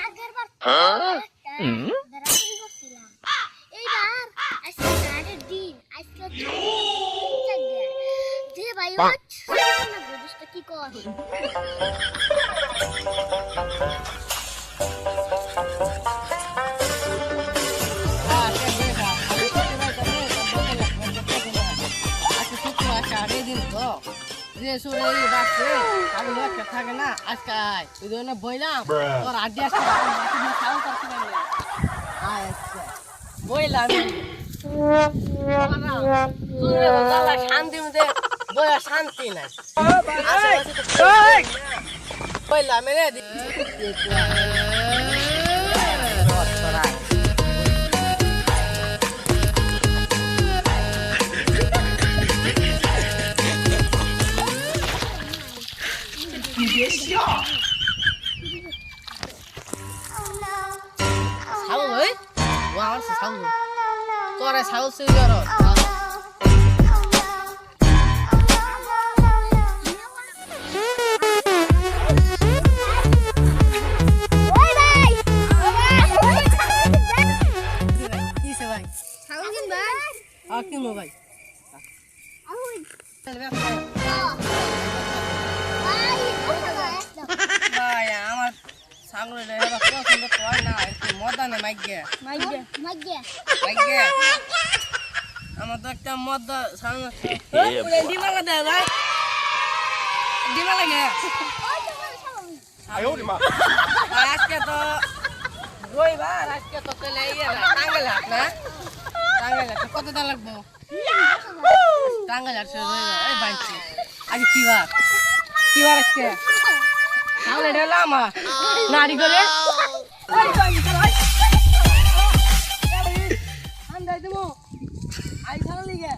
আগের বার করছিলাম এইবার আজকে গাড়ির দিন আজকে যে ভাই না বুঝতে কি কর যে সুরে বাসে আমি একটা থাকে না আজকে আয় ওই জন্য বইলাম তোর আড্ডি আসছে সাউন্ড করতে পারবে আচ্ছা বইলাম শান্তি মধ্যে বইয়া শান্তি নাই বইলাম রে 사우 왜? 와 알았어 사우 또래 사우 쓰여라 아끼는 거 भाई ভাই আমার সামনে রে হেবা পছন্দ তো হয় না একটু মদানে মাইগে আমার তো একটা মদ সামনে দিমালা দে ভাই দিমালা গে আয়ো রে মা আজকে তো রবিবার আজকে তো চলে টাঙ্গাইল হাট না টাঙ্গাইল হাট কত টাকা লাগবে টাঙ্গাইল হাট এই বাইছি আজ কি বার আজকে তাহলে ঢেলাম নারী করে আন্দাজ দেবো আই খাওয়া লিগে